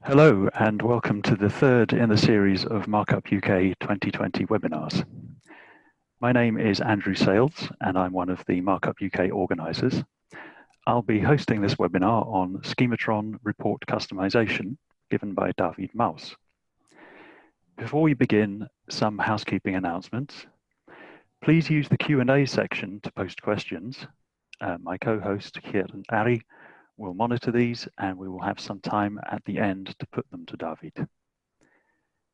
Hello and welcome to the third in the series of MarkupUK 2020 webinars. My name is Andrew Sales and I'm one of the MarkupUK organisers. I'll be hosting this webinar on Schematron report customization given by David Maus. Before we begin, some housekeeping announcements. Please use the Q&A section to post questions. My co-host Geert and Ari will monitor these and we will have some time at the end to put them to David.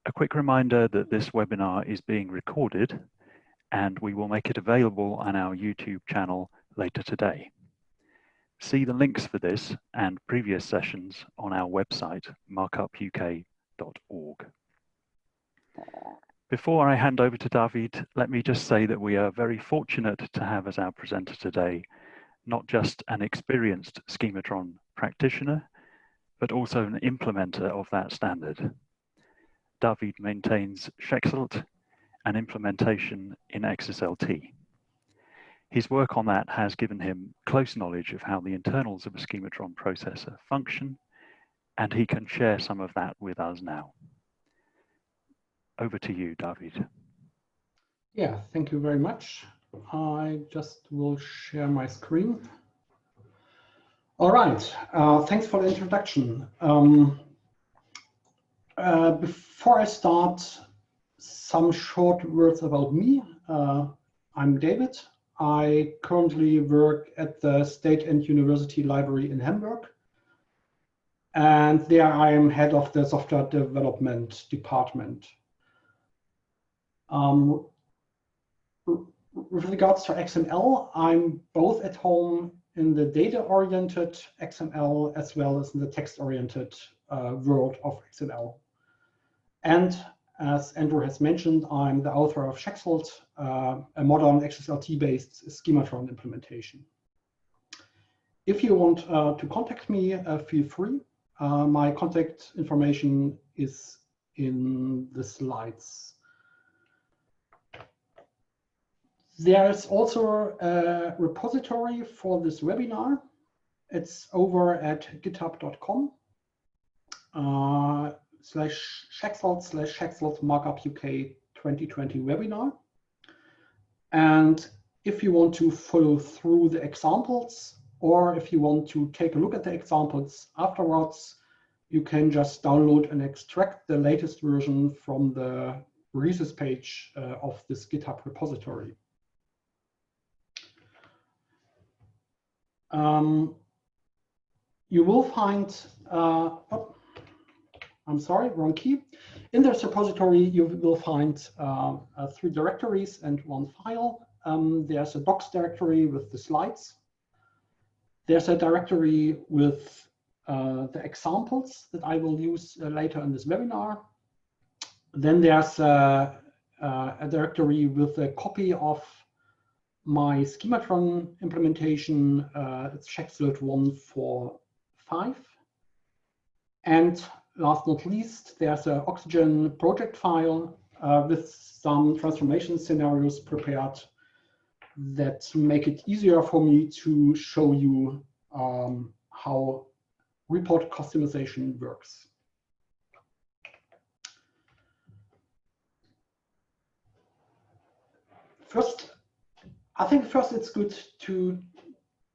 A quick reminder that this webinar is being recorded and we will make it available on our YouTube channel later today. See the links for this and previous sessions on our website, markupuk.org. Before I hand over to David, let me just say that we are very fortunate to have as our presenter today not just an experienced Schematron practitioner, but also an implementer of that standard. David maintains XSLT and implementation in XSLT. His work on that has given him close knowledge of how the internals of a Schematron processor function, and he can share some of that with us now. Over to you, David. Yeah, thank you very much. I just will share my screen. All right, thanks for the introduction. Before I start, some short words about me. I'm David. I currently work at the State and University Library in Hamburg. And there I am head of the software development department. With regards to XML, I'm both at home in the data-oriented XML as well as in the text-oriented world of XML. And as Andrew has mentioned, I'm the author of XSLT, a modern XSLT-based Schematron implementation. If you want to contact me, feel free. My contact information is in the slides. There's also a repository for this webinar. It's over at github.com /XSLT MarkupUK 2020 webinar. And if you want to follow through the examples, or if you want to take a look at the examples afterwards, you can just download and extract the latest version from the releases page of this GitHub repository. You will find, I'm sorry, wrong key. In this repository, you will find 3 directories and 1 file. There's a docs directory with the slides. There's a directory with the examples that I will use later in this webinar. Then there's a directory with a copy of my Schematron implementation. It's XSLT 1.4.5. And last not least, there's an Oxygen project file with some transformation scenarios prepared that make it easier for me to show you how report customization works. I think first it's good to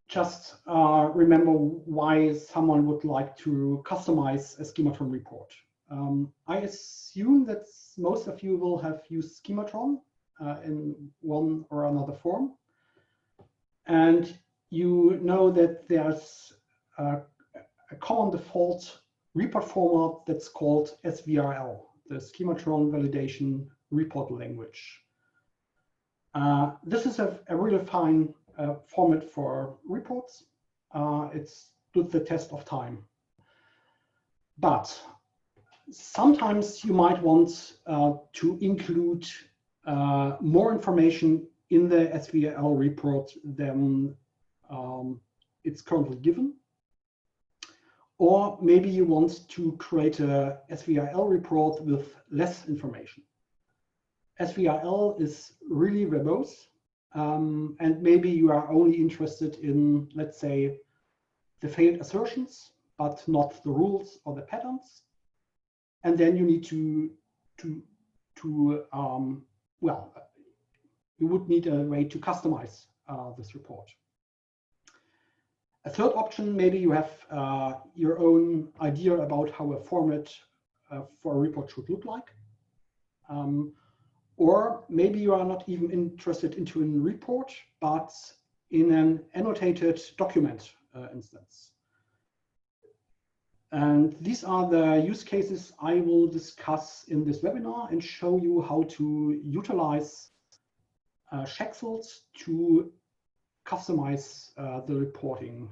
just remember why someone would like to customize a Schematron report. I assume that most of you will have used Schematron in one or another form. And you know that there's a common default report format that's called SVRL, the Schematron Validation Report Language. This is a really fine format for reports. It's stood the test of time. But sometimes you might want to include more information in the SVRL report than it's currently given. Or maybe you want to create a SVRL report with less information. SVRL is really verbose, and maybe you are only interested in, let's say, the failed assertions, but not the rules or the patterns. and then you need well, you would need a way to customize this report. A third option, maybe you have your own idea about how a format for a report should look like. Or maybe you are not even interested into a report, but in an annotated document instance. And these are the use cases I will discuss in this webinar and show you how to utilize Schematron to customize the reporting.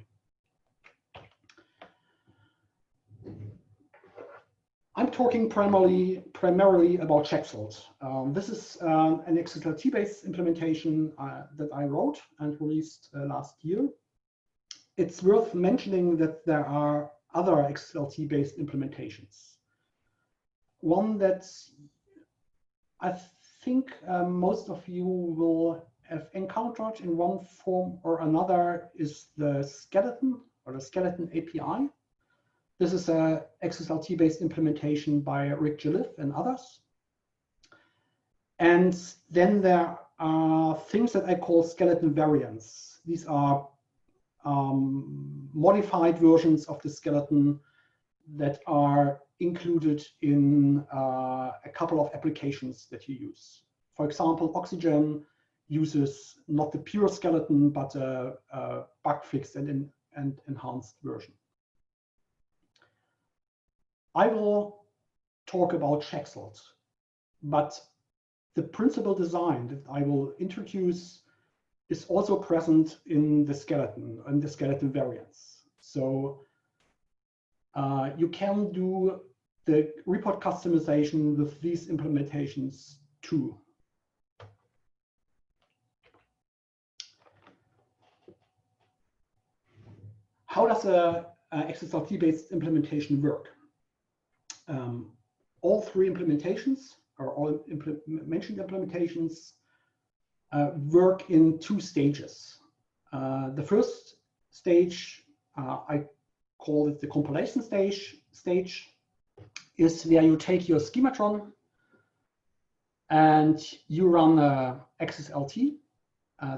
I'm talking primarily about Schematron. This is an XSLT-based implementation that I wrote and released last year. It's worth mentioning that there are other XSLT-based implementations. One that I think most of you will have encountered in one form or another is the Skeleton or the Skeleton API. This is a XSLT-based implementation by Rick Gilliff and others. And then there are things that I call skeleton variants. These are modified versions of the skeleton that are included in a couple of applications that you use. For example, Oxygen uses not the pure skeleton, but a bug fixed and enhanced version. I will talk about Schematron, but the principal design that I will introduce is also present in the skeleton and the skeleton variants. So you can do the report customization with these implementations too. How does a XSLT-based implementation work? All three implementations, or all mentioned implementations, work in two stages. The first stage, I call it the compilation stage, is where you take your Schematron and you run XSLT.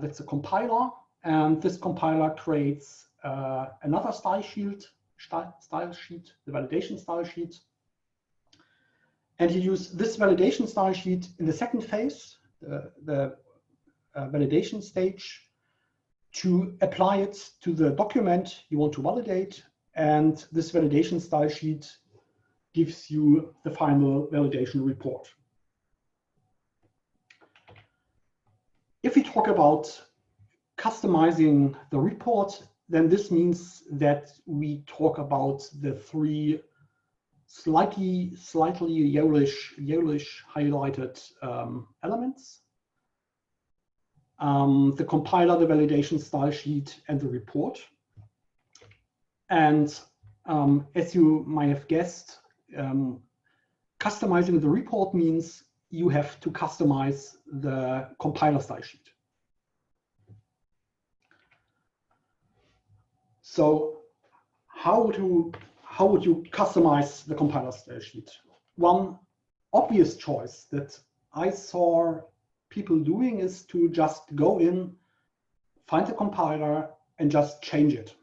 That's a compiler, and this compiler creates another style sheet, the validation style sheet. And you use this validation style sheet in the second phase, the validation stage, to apply it to the document you want to validate. And this validation style sheet gives you the final validation report. If we talk about customizing the report, then this means that we talk about the three slightly yellowish highlighted elements. The compiler, the validation style sheet, and the report. And as you might have guessed, customizing the report means you have to customize the compiler style sheet. So how would you customize the compiler style sheet? One obvious choice that I saw people doing is to just go in, find the compiler, and just change it.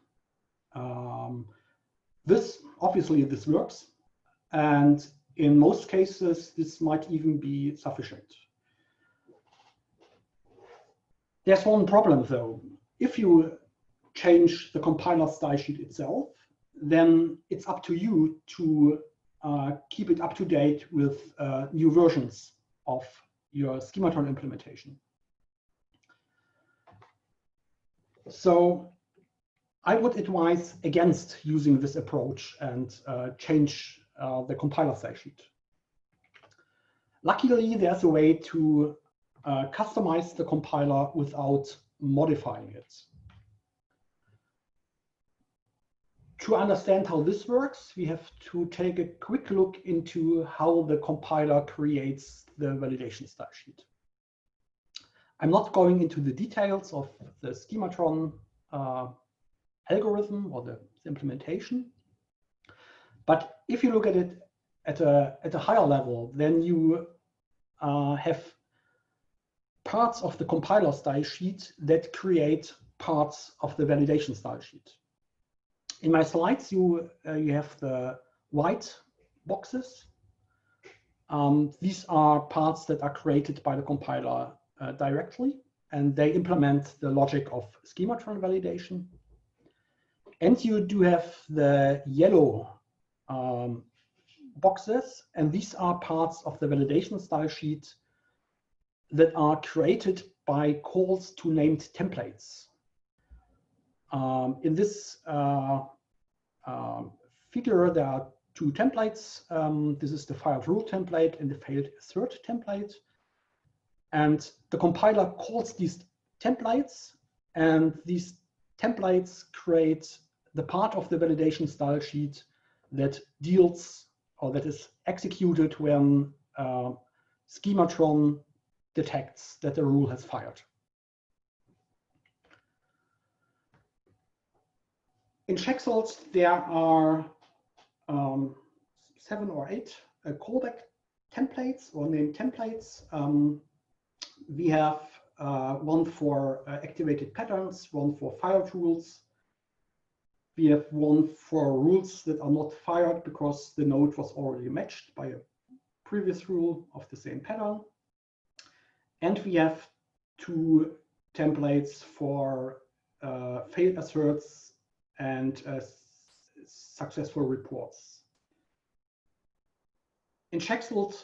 Obviously this works, and in most cases this might even be sufficient. There's one problem though. If you change the compiler style sheet itself, then it's up to you to keep it up to date with new versions of your Schematron implementation. So I would advise against using this approach and change the compiler style sheet. Luckily, there's a way to customize the compiler without modifying it. To understand how this works, we have to take a quick look into how the compiler creates the validation style sheet. I'm not going into the details of the Schematron algorithm or the implementation, but if you look at it at a higher level, then you have parts of the compiler style sheet that create parts of the validation style sheet. In my slides, you have the white boxes. These are parts that are created by the compiler directly, and they implement the logic of schematron validation. And you do have the yellow boxes, and these are parts of the validation style sheet that are created by calls to named templates. In this figure, there are two templates. This is the fired rule template and the failed assert template. And the compiler calls these templates, and these templates create the part of the validation style sheet that deals or that is executed when Schematron detects that the rule has fired. In Schematron, there are 7 or 8 callback templates or named templates. We have one for activated patterns, one for fired rules. We have one for rules that are not fired because the node was already matched by a previous rule of the same pattern. And we have 2 templates for failed asserts and successful reports. In Schematron,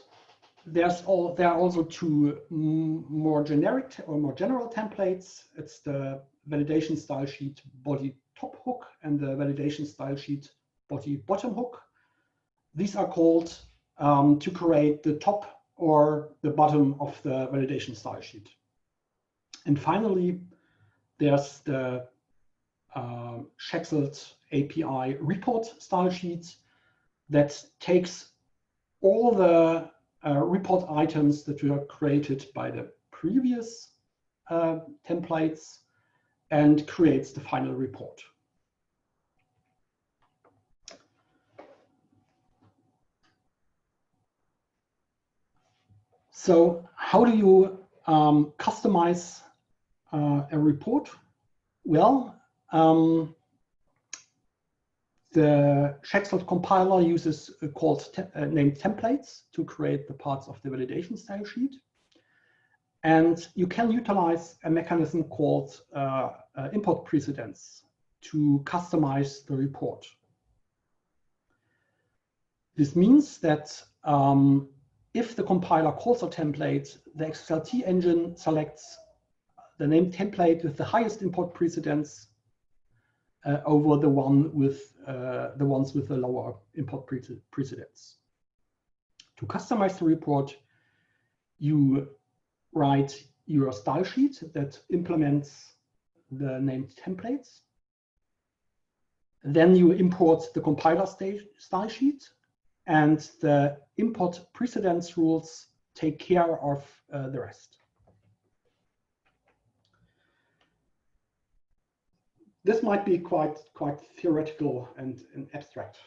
there are also 2 more generic or more general templates. It's the validation style sheet body top hook and the validation style sheet body bottom hook. These are called to create the top or the bottom of the validation style sheet. And finally, there's the Schematron API report style sheet that takes all the report items that were created by the previous templates and creates the final report. So how do you customize a report? Well, the Schematron compiler uses named templates to create the parts of the validation style sheet. And you can utilize a mechanism called import precedence to customize the report. This means that if the compiler calls a template, the XSLT engine selects the named template with the highest import precedence over the ones with the lower import precedence. To customize the report, you write your style sheet that implements the named templates. Then you import the compiler style sheet, and the import precedence rules take care of the rest. This might be quite theoretical and abstract.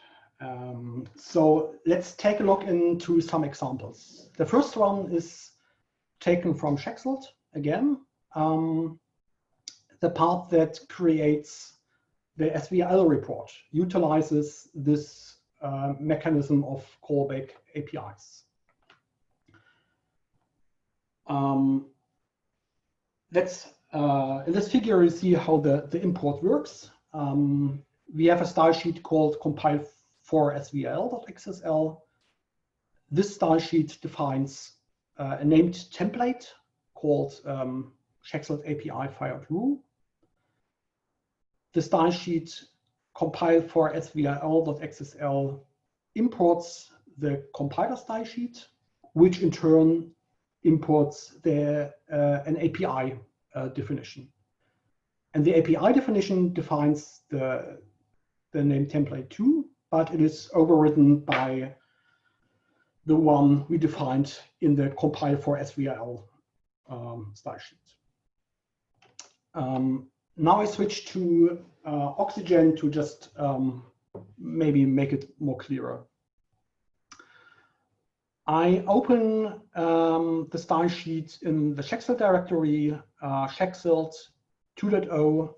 So let's take a look into some examples. The first one is taken from Schematron again, the part that creates the SVL report utilizes this mechanism of callback APIs. In this figure, you see how the import works. We have a style sheet called compile for SVL.xsl. This style sheet defines a named template called Schematron API fired rule. The style sheet compile for SVL.xsl imports the compiler style sheet, which in turn imports an API definition. And the API definition defines the named template too, but it is overridden by the one we defined in the compile for SVL style sheet. Now I switch to Oxygen to just maybe make it more clearer. I open the style sheet in the Schematron directory, Schematron 2.0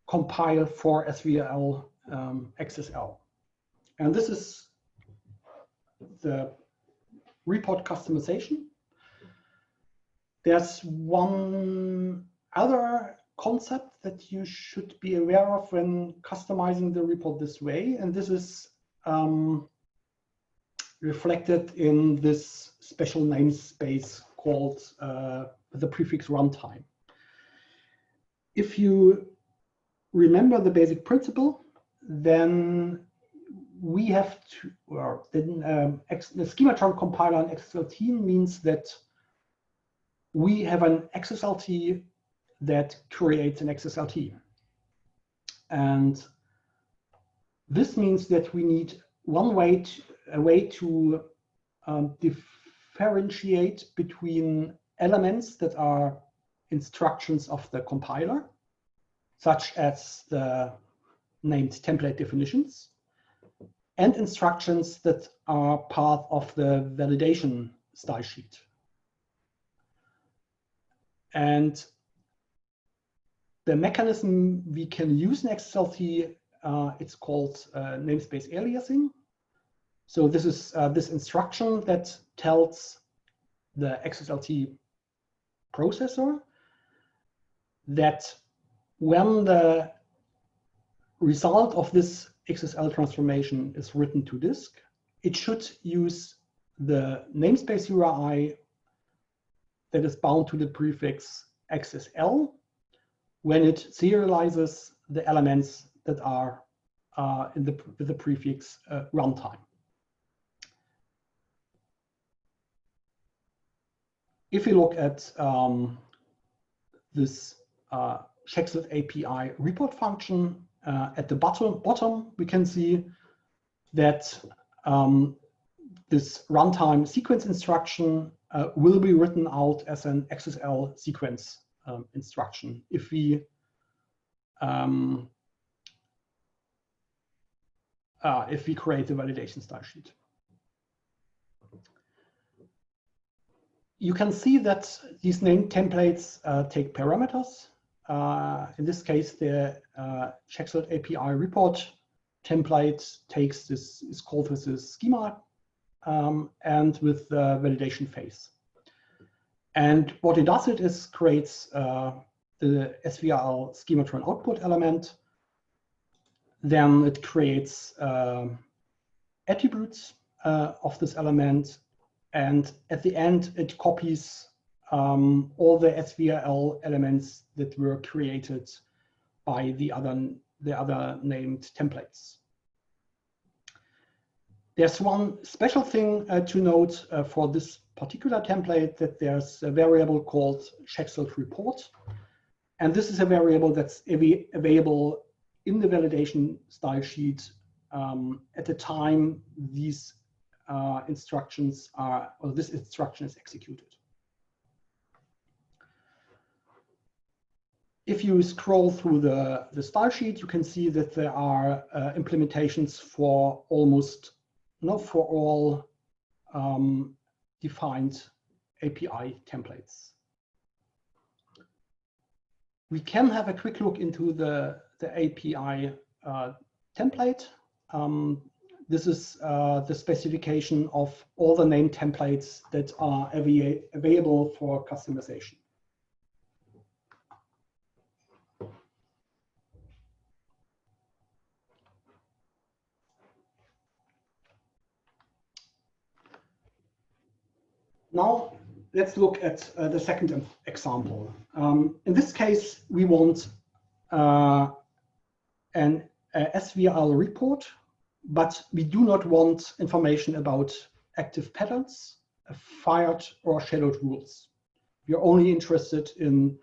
compile for SVL XSL. And this is the report customization. There's one other concept that you should be aware of when customizing the report this way, and this is reflected in this special namespace called the prefix runtime. If you remember the basic principle, then we have to, or then the Schematron compiler on XSLT means that we have an XSLT that creates an XSLT. And this means that we need a way to differentiate between elements that are instructions of the compiler, such as the named template definitions, and instructions that are part of the validation style sheet. And the mechanism we can use in XSLT, it's called namespace aliasing. So this is this instruction that tells the XSLT processor that when the result of this XSL transformation is written to disk, it should use the namespace URI that is bound to the prefix XSL when it serializes the elements that are with the prefix runtime. If you look at this Schematron API report function, at the bottom, we can see that this runtime sequence instruction will be written out as an XSL sequence instruction if we create a validation style sheet. You can see that these named templates take parameters. In this case, the Schematron API report template takes this, is called with the schema and with the validation phase. And what it does, it is creates the SVL Schematron output element. Then it creates attributes of this element. And at the end, it copies all the SVL elements that were created by the other named templates. There's one special thing to note for this particular template, that there's a variable called Schematron report. And this is a variable that's available in the validation style sheet at the time these instructions are, or this instruction is executed. If you scroll through the style sheet, you can see that there are implementations for almost, not for all defined API templates. We can have a quick look into the API template. This is the specification of all the named templates that are available for customization. Now, let's look at the second example. In this case, we want an SVL report, but we do not want information about active patterns, fired or shadowed rules. We are only interested in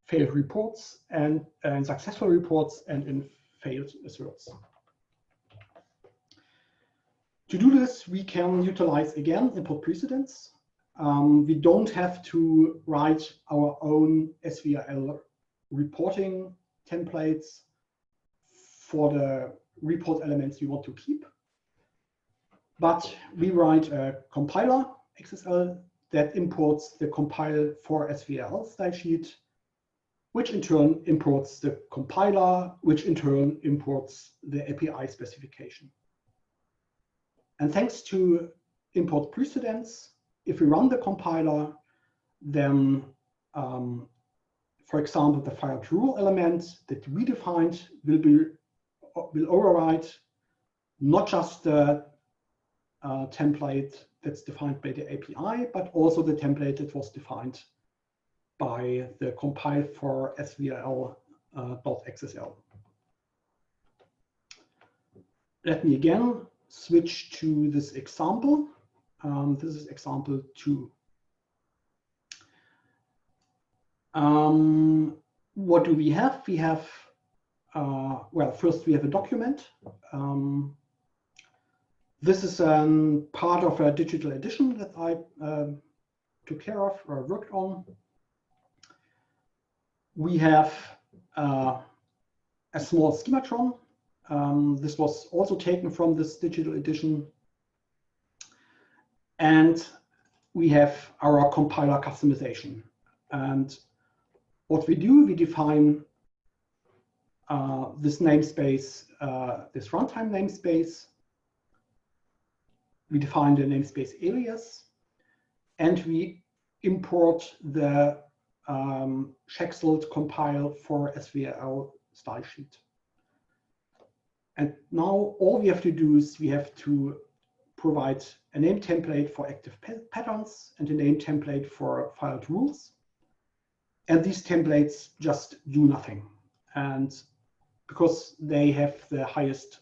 failed reports and successful reports and in failed asserts. To do this, we can utilize, again, input precedence. We don't have to write our own SVL reporting templates for the report elements we want to keep. but we write a compiler XSL that imports the compile for SVL style sheet, which in turn imports the compiler, which in turn imports the API specification. And thanks to import precedence, if we run the compiler, then, for example, the fired rule element that we defined will override not just the template that's defined by the API, but also the template that was defined by the compile for SVL.xsl. Let me again switch to this example. This is example 2. What do we have? We have, well, first we have a document. This is part of a digital edition that I took care of or worked on. We have a small schematron. This was also taken from this digital edition. And we have our compiler customization. And what we do, we define this namespace, this runtime namespace. We define the namespace alias, and we import the Schematron compile for SVL style sheet. And now all we have to do is we have to provide a name template for active patterns and a name template for filed rules. And these templates just do nothing. And because they have the highest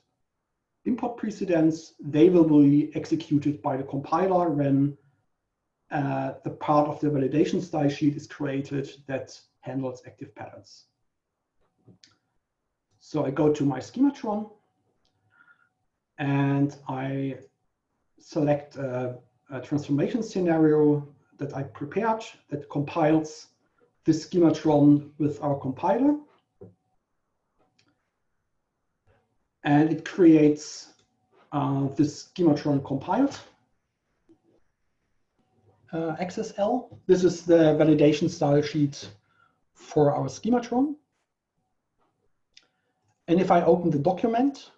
import precedence, they will be executed by the compiler when the part of the validation style sheet is created that handles active patterns. So I go to my schematron and I select a transformation scenario that I prepared that compiles this schematron with our compiler. And it creates this schematron compiled XSL. This is the validation style sheet for our schematron. And if I open the document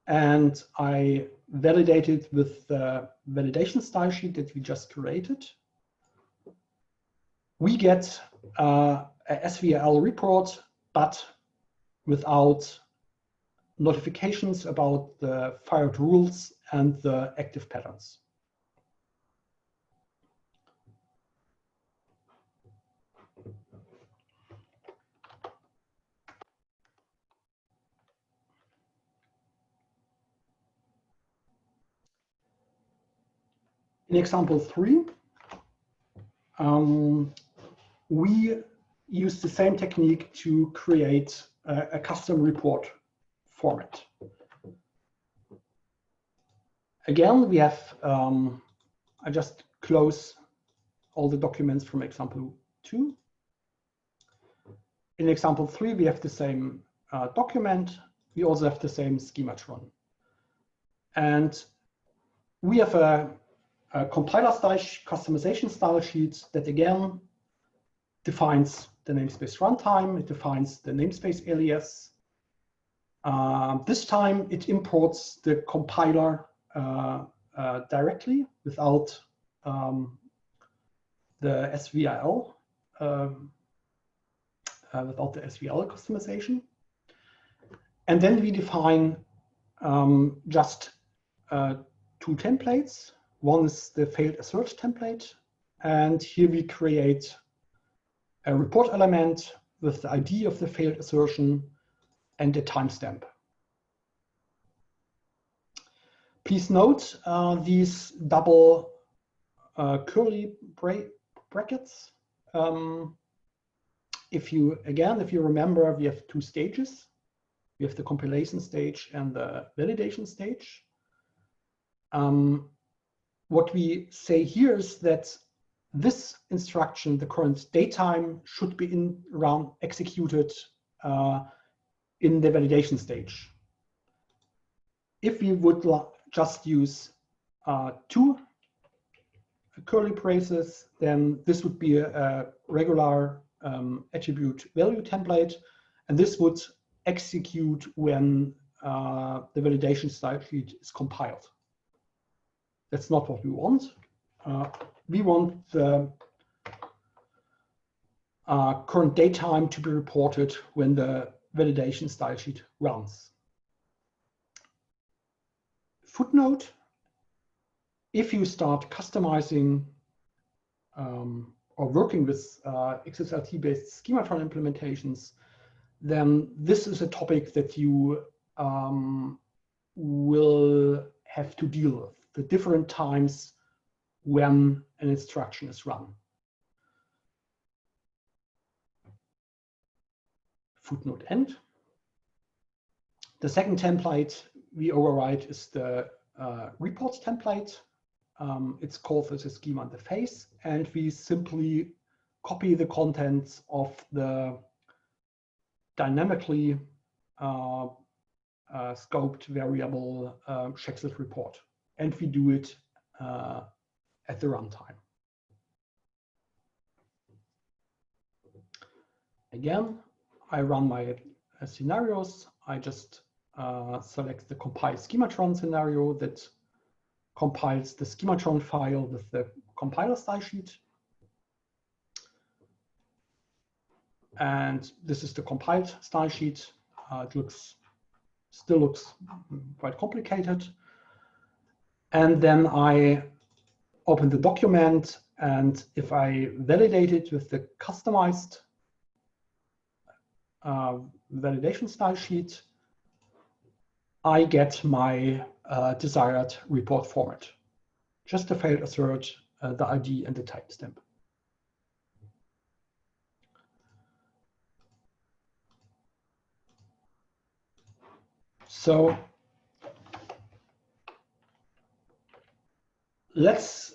and I validate it with the validation style sheet that we just created, we get a SVL report, but without notifications about the fired rules and the active patterns. In example 3, we use the same technique to create a custom report format. Again, we have, I just close all the documents from example 2. In example 3, we have the same document. We also have the same schematron. And we have a compiler style customization style sheet that again defines the namespace runtime. It defines the namespace alias. This time it imports the compiler directly without the SVL customization. And then we define just 2 templates. One is the failed assert template, and here we create a report element with the ID of the failed assertion and a timestamp. Please note these double curly brackets. If you remember, we have 2 stages. We have the compilation stage and the validation stage. What we say here is that this instruction, the current datetime, should be executed in the validation stage. If we would just use two curly braces, then this would be a regular attribute value template, and this would execute when the validation style sheet is compiled. That's not what we want. We want the current date time to be reported when the validation style sheet runs. Footnote: if you start customizing or working with XSLT-based Schematron implementations, then this is a topic that you will have to deal with, the different times when an instruction is run. Footnote end. The second template we override is the reports template. It's called the schema interface, and we simply copy the contents of the dynamically scoped variable Schematron report, and we do it at the runtime. Again, I run my scenarios. I just select the compile Schematron scenario that compiles the Schematron file with the compiler style sheet. And this is the compiled style sheet. It still looks quite complicated. And then I open the document, and if I validate it with the customized validation style sheet, I get my desired report format. Just a failed assert, the ID, and the timestamp. So let's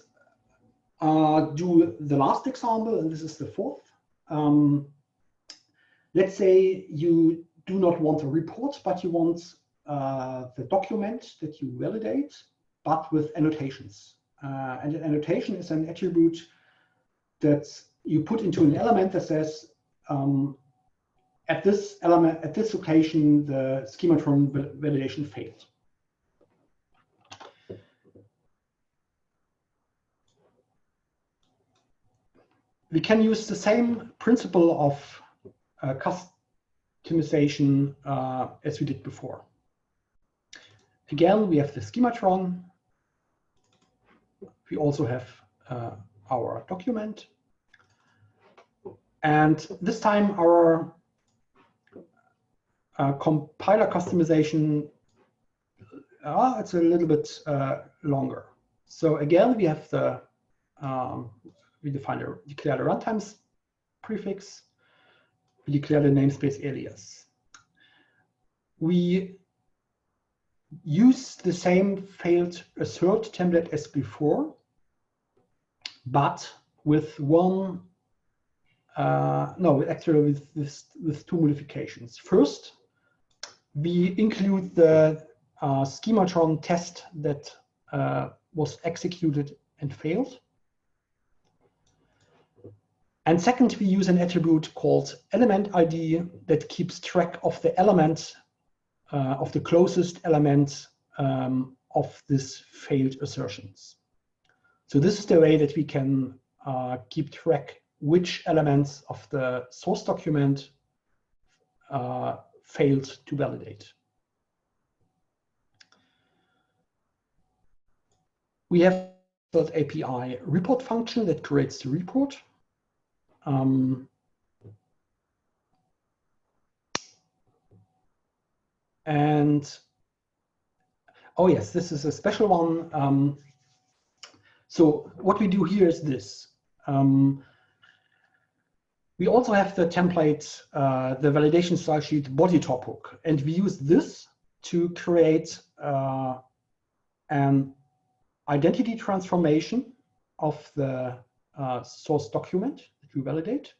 do the last example, and this is the fourth. Let's say you do not want a report, but you want the document that you validate, but with annotations. And an annotation is an attribute that you put into an element that says, at this element, at this location, the Schematron validation failed. We can use the same principle of customization as we did before. Again, we have the Schematron. We also have our document. And this time our compiler customization, it's a little bit longer. So again, we have the, we declare the runtimes prefix. We declare the namespace alias. We use the same failed assert template as before, but with one, no, actually with two modifications. First, we include the Schematron test that was executed and failed. And second, we use an attribute called element ID that keeps track of the element, of the closest element of this failed assertions. So this is the way that we can keep track which elements of the source document failed to validate. We have the API report function that creates the report. And oh yes, this is a special one. So what we do here is this. We also have the template, the validation style sheet body top hook, and we use this to create an identity transformation of the source document that we validate.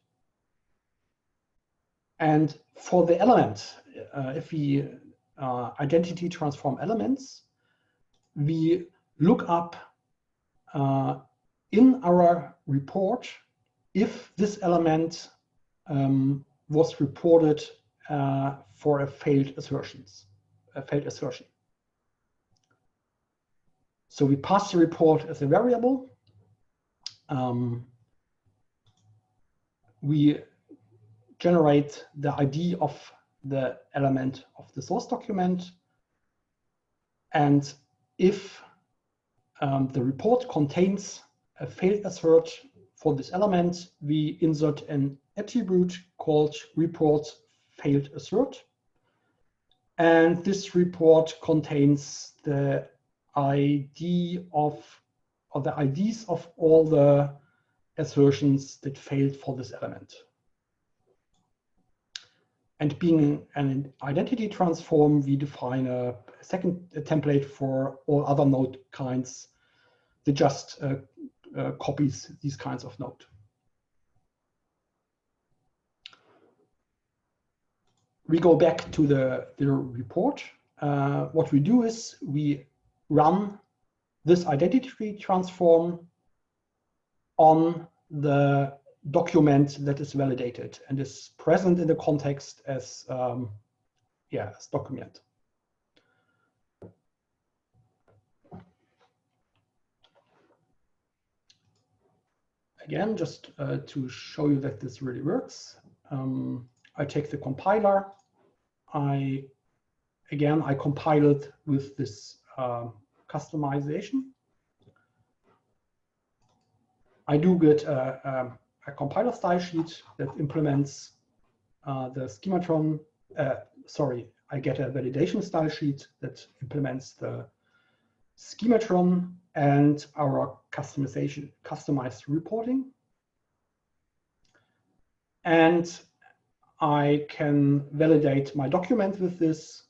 And for the element, if we identity transform elements, we look up in our report if this element was reported for a failed assertion. So we pass the report as a variable. We generate the ID of the element of the source document. And if the report contains a failed assert for this element, we insert an attribute called report failed assert. And this report contains the ID of, or the IDs of all the assertions that failed for this element. And being an identity transform, we define a second template for all other node kinds that just copies these kinds of node. We go back to the report. What we do is we run this identity transform on the document that is validated and is present in the context as as document. Again, just to show you that this really works, I take the compiler. I compile it with this customization. I do get a compiler style sheet that implements the Schematron. I get a validation style sheet that implements the Schematron and our customized reporting. And I can validate my document with this.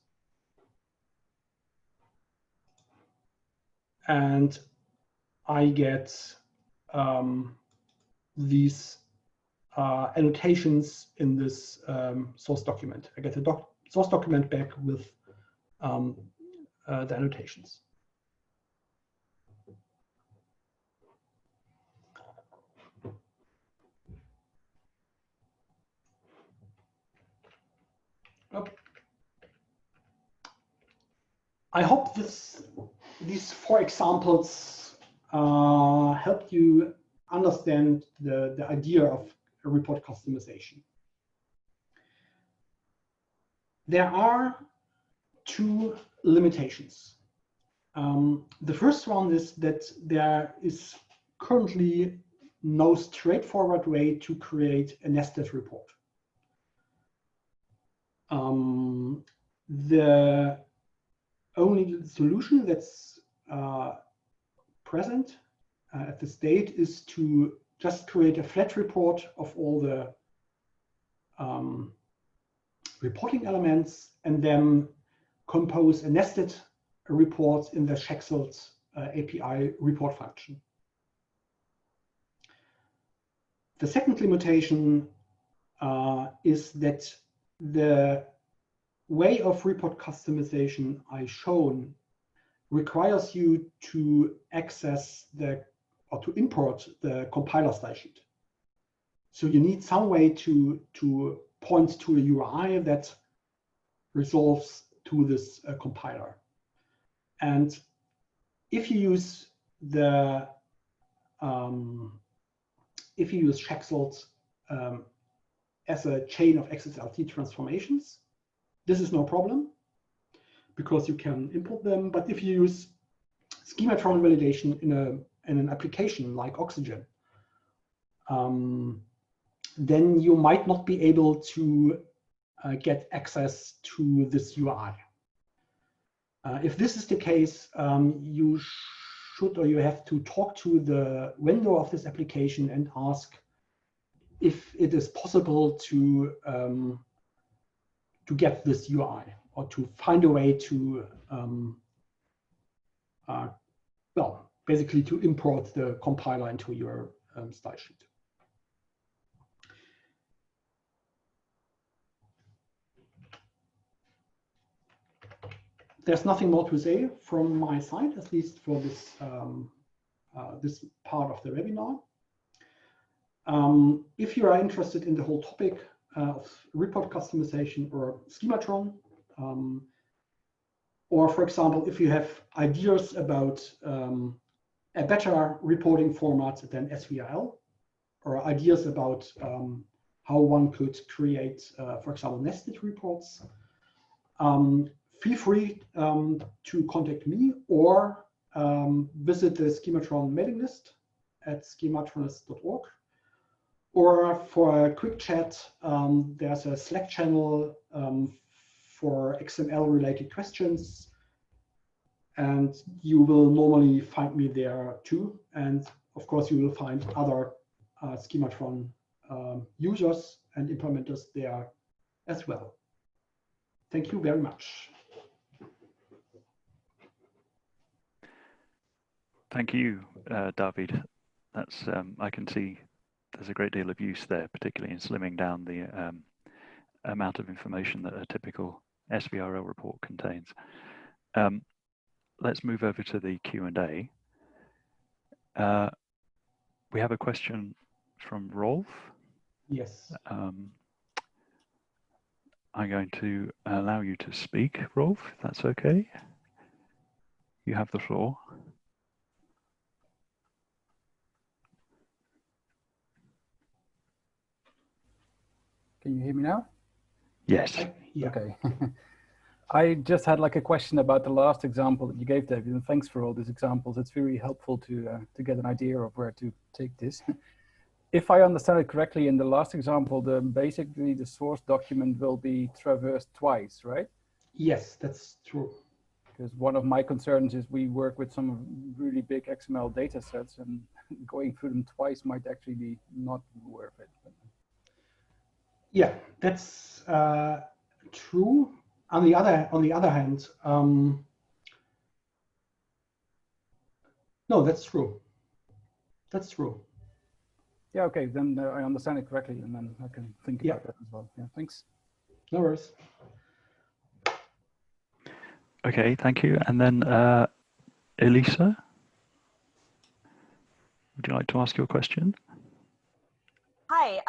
And I get these annotations in this source document. I get the source document back with the annotations. I hope these 4 examples help you understand the idea of a report customization. There are 2 limitations. The first one is that there is currently no straightforward way to create a nested report. The only solution that's present at this state is to just create a flat report of all the reporting elements and then compose a nested report in the XSLT API report function. The second limitation is that the way of report customization I've shown requires you to access or to import the compiler style sheet. So you need some way to point to a URI that resolves to this compiler. And if you use XSLT as a chain of XSLT transformations, this is no problem because you can import them. But if you use Schematron validation in an application like Oxygen, then you might not be able to get access to this UI. If this is the case, you should or you have to talk to the vendor of this application and ask if it is possible to get this UI or to find a way to, well, basically to import the compiler into your style sheet. there's nothing more to say from my side, at least for this, this part of the webinar. If you are interested in the whole topic of report customization or Schematron, or for example, if you have ideas about a better reporting format than SVRL, or ideas about how one could create, for example, nested reports, feel free to contact me or visit the Schematron mailing list at schematronist.org. Or for a quick chat, there's a Slack channel for XML-related questions, and you will normally find me there too. And of course, you will find other Schematron users and implementers there as well. Thank you very much. Thank you, David. That's I can see there's a great deal of use there, particularly in slimming down the amount of information that a typical SVRL report contains. Let's move over to the Q&A. We have a question from Rolf. Yes. I'm going to allow you to speak, Rolf, if that's okay. You have the floor. Can you hear me now? Yes. Yeah. Okay. I just had like a question about the last example that you gave, David, and thanks for all these examples. It's very helpful to get an idea of where to take this. If I understand it correctly, in the last example, basically the source document will be traversed twice, right? Yes, that's true. Because one of my concerns is we work with some really big XML data sets, and going through them twice might actually be not worth it. Yeah, that's true. On the other hand, no, that's true. That's true. Yeah, okay, then I understand it correctly, and then I can think about that as well. Yeah, thanks. No worries. Okay, thank you. And then Elisa, would you like to ask your question? Hi,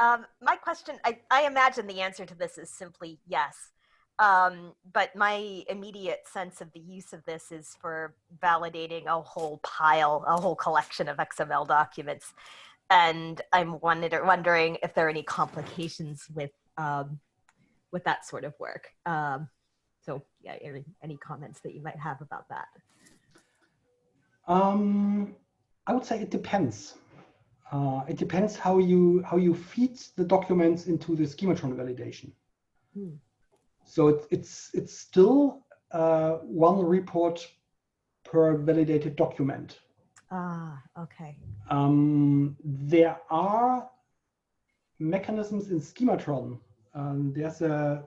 my question, I imagine the answer to this is simply yes. But my immediate sense of the use of this is for validating a whole pile, a whole collection of XML documents. And I'm wondering if there are any complications with that sort of work. So yeah, any comments that you might have about that? I would say it depends. It depends how you feed the documents into the Schematron validation. So it's still one report per validated document. Ah, okay. There are mechanisms in Schematron. There's a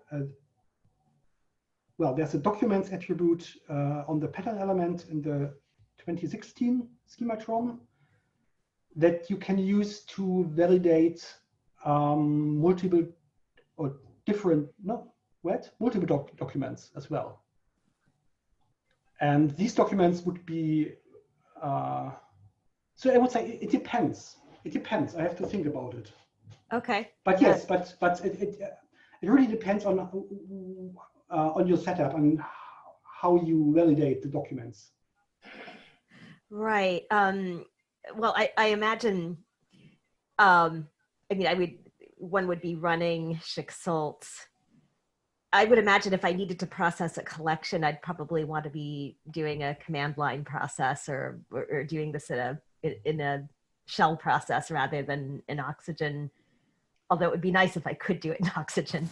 documents attribute on the pattern element in the 2016 Schematron that you can use to validate multiple or different, multiple documents as well. And these documents would be, so I would say it depends. It depends. I have to think about it. Okay. But yes, but it really depends on your setup and how you validate the documents. Right. Well, I imagine, I mean, one would be running Schematron. I would imagine if I needed to process a collection, I'd probably want to be doing a command line process or doing this in a shell process rather than in Oxygen. Although it would be nice if I could do it in Oxygen.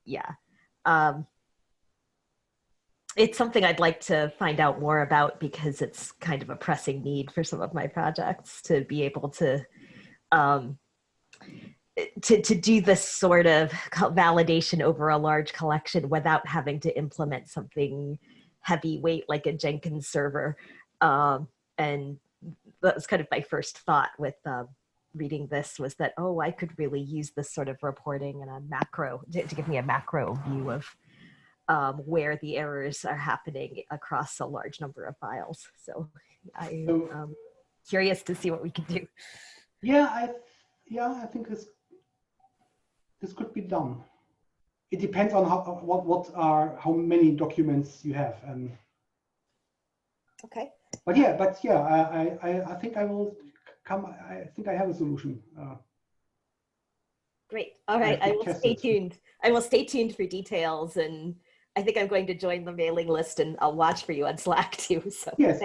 Yeah. It's something I'd like to find out more about because it's kind of a pressing need for some of my projects to be able to do this sort of validation over a large collection without having to implement something heavyweight like a Jenkins server. And that was kind of my first thought with reading this was that, oh, I could really use this sort of reporting in a macro to give me a macro view of where the errors are happening across a large number of files. So I'm curious to see what we can do. Yeah, I think this could be done. It depends on how many documents you have. Okay. But yeah, I think I will come. I think I have a solution. Great. All right. I will stay tuned. I will stay tuned for details, and I think I'm going to join the mailing list, and I'll watch for you on Slack too. So yes,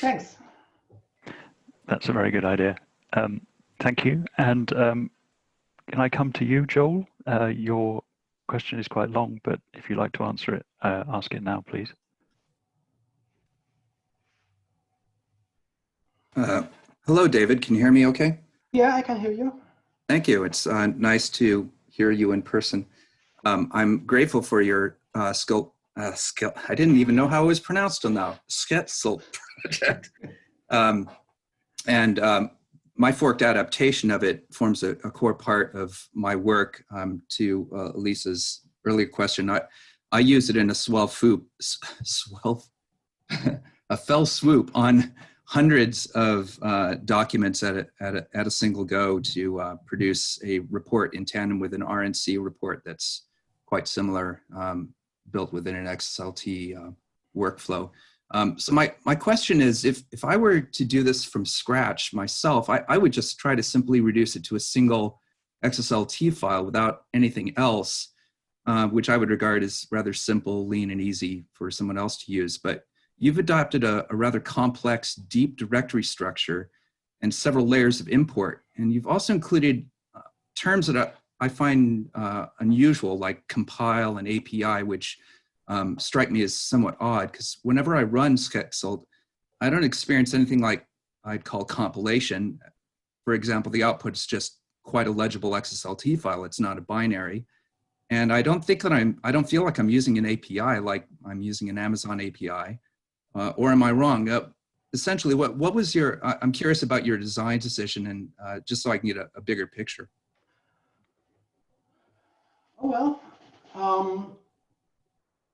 thanks. That's a very good idea. Thank you. And can I come to you, Joel? Your question is quite long, but if you'd like to answer it, ask it now, please. Hello, David. Can you hear me okay? Yeah, I can hear you. Thank you. It's nice to hear you in person. I'm grateful for your skill. I didn't even know how it was pronounced till now. SCHETSLT project. My forked adaptation of it forms a core part of my work. To Lisa's earlier question, I use it in a a fell swoop on hundreds of documents at a single go to produce a report in tandem with an RNC report that's quite similar, built within an XSLT workflow. So my question is, if I were to do this from scratch myself, I would just try to simply reduce it to a single XSLT file without anything else, which I would regard as rather simple, lean, and easy for someone else to use. But you've adopted a rather complex, deep directory structure and several layers of import. And you've also included terms that I find unusual, like compile and API, which strike me as somewhat odd, because whenever I run SCHETSLT, I don't experience anything like I'd call compilation. For example, the output is just quite a legible XSLT file. It's not a binary. And I don't think that I don't feel like I'm using an API like I'm using an Amazon API. Or am I wrong? Essentially, what was your, I'm curious about your design decision, and just so I can get a bigger picture. Oh, well,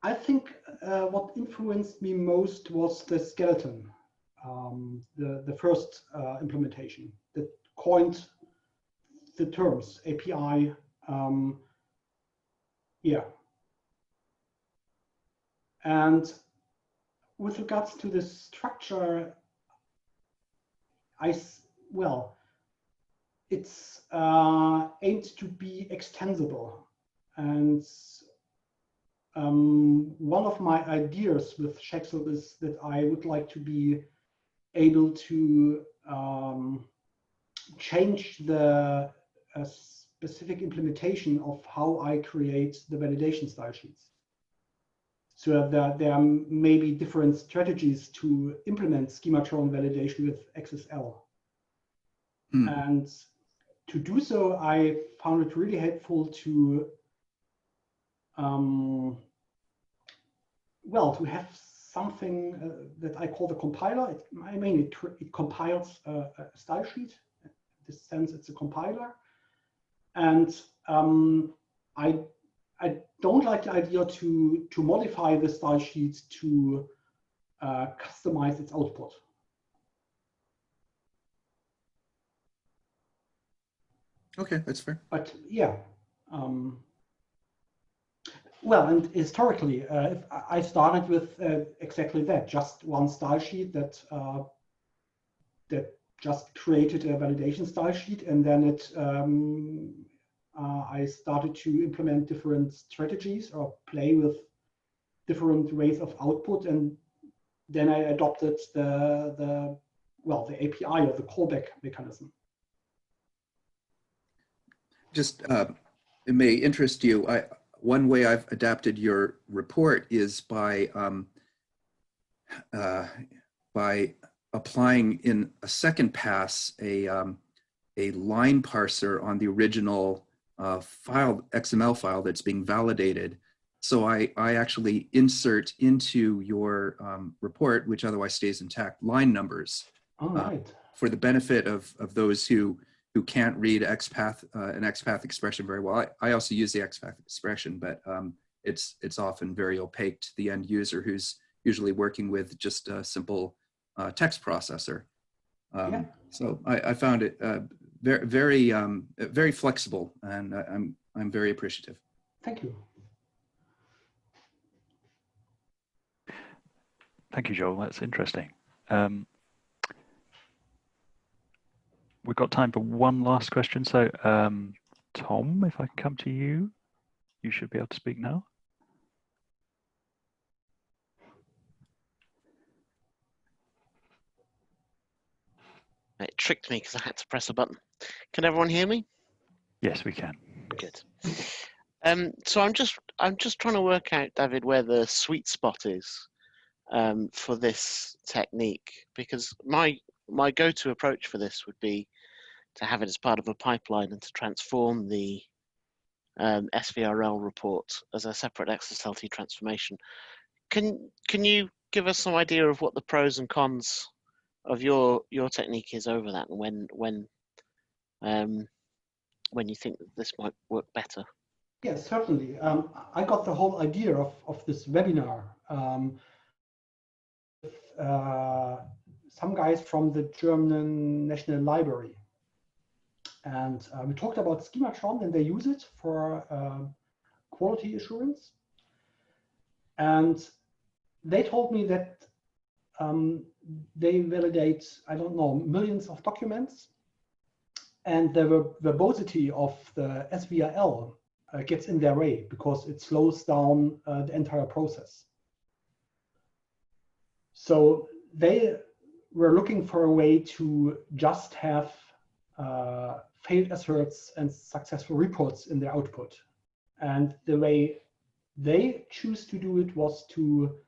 I think what influenced me most was the skeleton, the first implementation that coined the terms API. Yeah. And with regards to the structure, it's aimed to be extensible. And one of my ideas with SCHETSLT is that I would like to be able to change the specific implementation of how I create the validation style sheets. So there may be different strategies to implement Schematron validation with XSL. And to do so, I found it really helpful to to have something that I call the compiler. It compiles a style sheet. In this sense, it's a compiler. And I don't like the idea to modify the style sheet to customize its output. Okay, that's fair. But yeah, well, and historically, I started with exactly that, just one style sheet that just created a validation style sheet, and then I started to implement different strategies or play with different ways of output, and then I adopted the API or the callback mechanism. Just, it may interest you. One way I've adapted your report is by applying in a second pass a line parser on the original XML file that's being validated. So I actually insert into your report, which otherwise stays intact, line numbers. All right. For the benefit of those who can't read an XPath expression very well. I also use the XPath expression, but it's often very opaque to the end user who's usually working with just a simple text processor. Yeah. So I found it very flexible, and I'm very appreciative. Thank you. Thank you, Joel. That's interesting. We've got time for one last question. So, Tom, if I can come to you, you should be able to speak now. It tricked me because I had to press a button. Can everyone hear me? Yes, we can. Good. So I'm just trying to work out, David, where the sweet spot is for this technique, because my go-to approach for this would be to have it as part of a pipeline and to transform the SVRL report as a separate XSLT transformation. Can you give us some idea of what the pros and cons of your technique is over that, and when you think that this might work better? Yes, certainly. I got the whole idea of this webinar with some guys from the German National Library. And we talked about Schematron, and they use it for quality assurance. And they told me that they validate, I don't know, millions of documents, and the verbosity of the SVRL gets in their way because it slows down the entire process. So they were looking for a way to just have failed asserts and successful reports in their output. And the way they choose to do it was to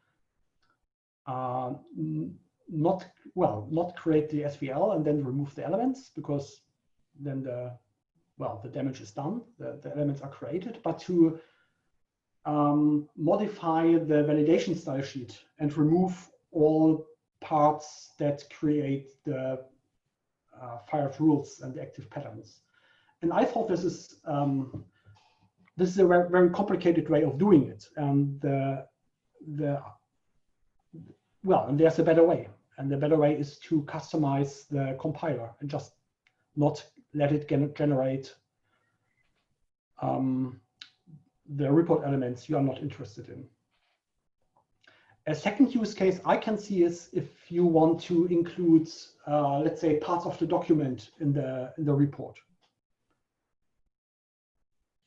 not create the SVL and then remove the elements, because then the damage is done, the elements are created, but to modify the validation style sheet and remove all parts that create the fired rules and the active patterns. And I thought this is a very, very complicated way of doing it. And and there's a better way. And the better way is to customize the compiler and just not let it generate the report elements you are not interested in. A second use case I can see is if you want to include, let's say, parts of the document in the report.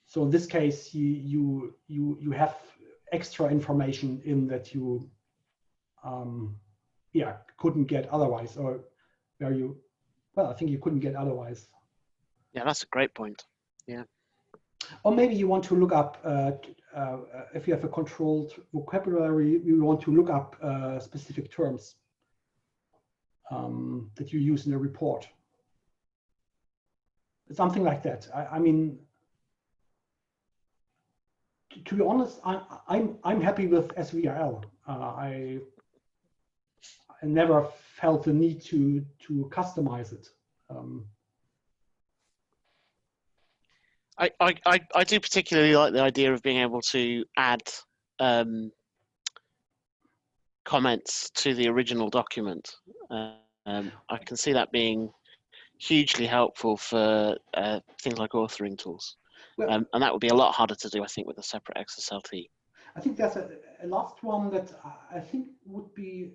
So in this case, you have extra information in that you couldn't get otherwise, or where I think you couldn't get otherwise. Yeah, that's a great point. Yeah. Or maybe you want to look up, if you have a controlled vocabulary, you want to look up specific terms that you use in a report. Something like that. I mean, to be honest, I'm happy with SVRL. I never felt the need to customize it. I do particularly like the idea of being able to add comments to the original document. I can see that being hugely helpful for things like authoring tools. Well, And that would be a lot harder to do, I think, with a separate XSLT. I think there's a last one that I think would be,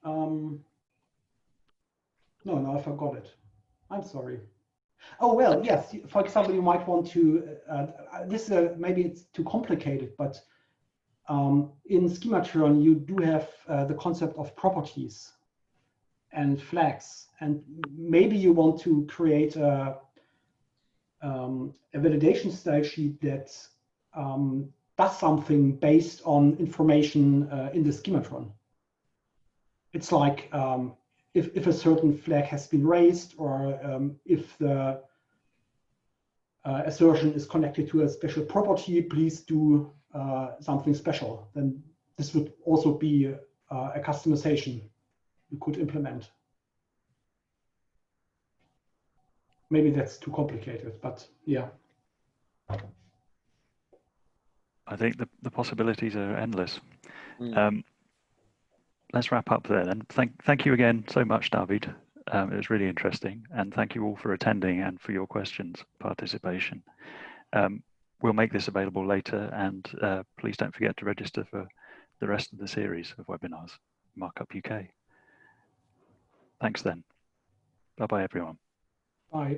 no, I forgot it. I'm sorry. Oh, well, yes. For example, you might want to, maybe it's too complicated, but in Schematron, you do have the concept of properties and flags. And maybe you want to create a validation style sheet that does something based on information in the Schematron. It's like if a certain flag has been raised, or if the assertion is connected to a special property, please do something special. Then this would also be a customization you could implement. Maybe that's too complicated, but yeah. I think the possibilities are endless. Mm. Let's wrap up there then. Thank you again so much, David. It was really interesting, and thank you all for attending and for your questions, participation. We'll make this available later, and please don't forget to register for the rest of the series of webinars, Markup UK. Thanks then. Bye-bye, everyone. Bye.